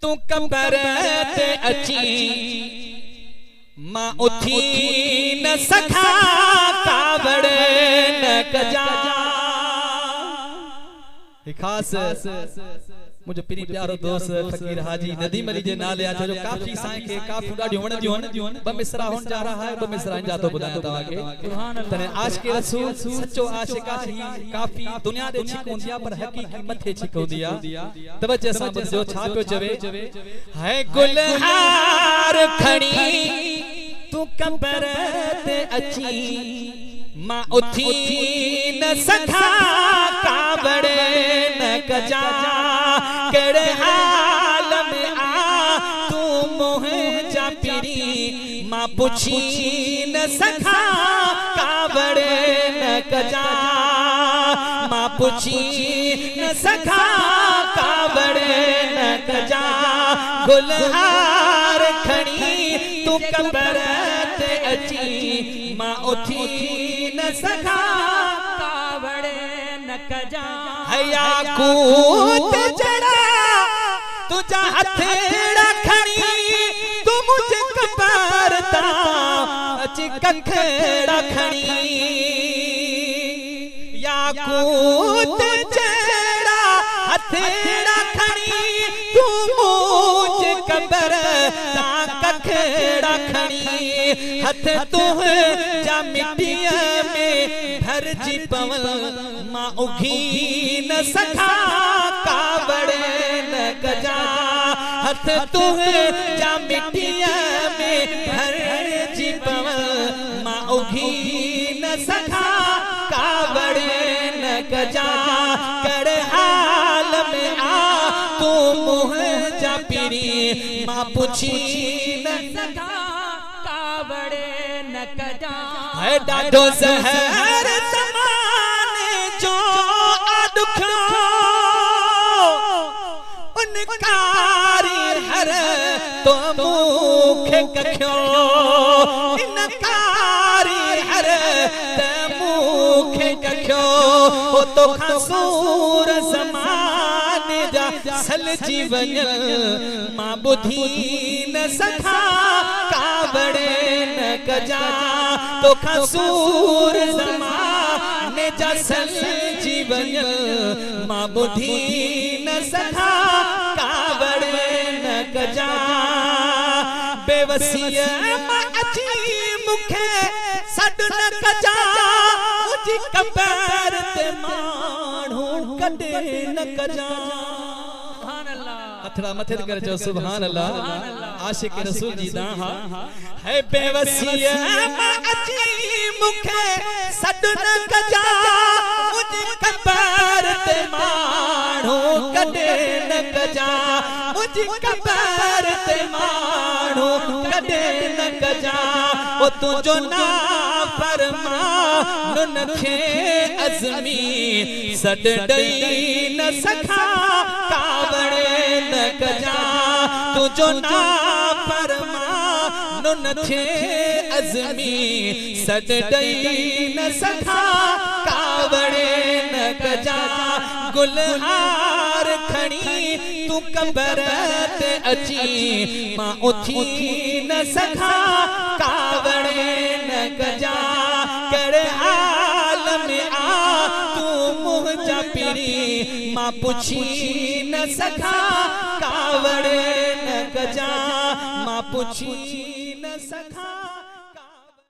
तू कबर ते अची मां उथी न सखा कावड़ न कजा खास मुझे पिरी प्यारो दोस्त फकीर हाजी नदीम अली जे नाले आज जो काफी साईं के काफी ॾाढी वणदियूं ब मिसरा होण जा रहा है ब मिसरा जा तो बुधाया तवा के सुभान अल्लाह तने आशिक रसूल सच्चो आशिक ही काफी दुनिया दे छिकोंदिया पर हकीकी मथे छिकोंदिया तवज्जो सां बुझो छा पियो चवे है गुलहार खणी तू कबर ते अची मां उथी न सखा कावड़ न कजा केड़े हाल में आ तू मोहे जा पिरी मां पुछी न सखा कावड़ न कजा मां पुछी न सखा कावड़ न कजा गुलहार खणी तू कबर ते अची मां उथी न सखा कावड़ न कजा हया कूत जड़ा तुझा हथेड़ा खणी तू मुझे कबर ता अची कखड़ा खणी या कूत जड़ा हथेड़ा खणी तू मुझे कबर ता कखड़ा खणी हथ तुह जा मिट्टिया में भर जी पवल मां उघी न सखा कावड़ न कजा हथ तुह जा मिट्टिया में भर जी पवल मां उघी न सखा कावड़ न कजा कर हाल में आ तू मुँह जा पीरी मां पुछी न सखा कावड़ न कजा है डाढो ज़हर ज़माने जो अॾुखो इनकारी हर तो मूंखे कखियो इनकारी हर त मूंखे कखियो हो तो खसूर ज़माने जा सलजी वञ मां ॿुधी न सखा कावड़ न कजा तो खसूर ज़माने जा सलजी वञ मां ॿुधी न सखा कावड़ न कजा बेवसीअ मां अची मूंखे सॾ न कजा मुंहिंजी कबर ते माण्हू कॾे न कजा अथड़ा मथे कर जो सुभान अल्लाह आशिक रसूल जी दा है बेवसीअ मां अची मूंखे सॾ न कजा मुंहिंजी कबर ते माण्हू कॾे न कजा मुंहिंजी कबर ते माण्हू कॾे न कजा ओ तुंहिंजो ना फरमान खे अज़मी सॾ ॾेई न सखा कावड़ न कजा तुंहिंजो ना फरमान खे अज़मी सॾ ॾेई न सखा कावड़ न कजा गुलहार खणी तू कबर ते अची मां उथी न सखा कावड़ न कजा कर हाल में आ तू मुँह जा पीरी मां पुछी न सखा कावड़ न कजा मां पुछी न सखा।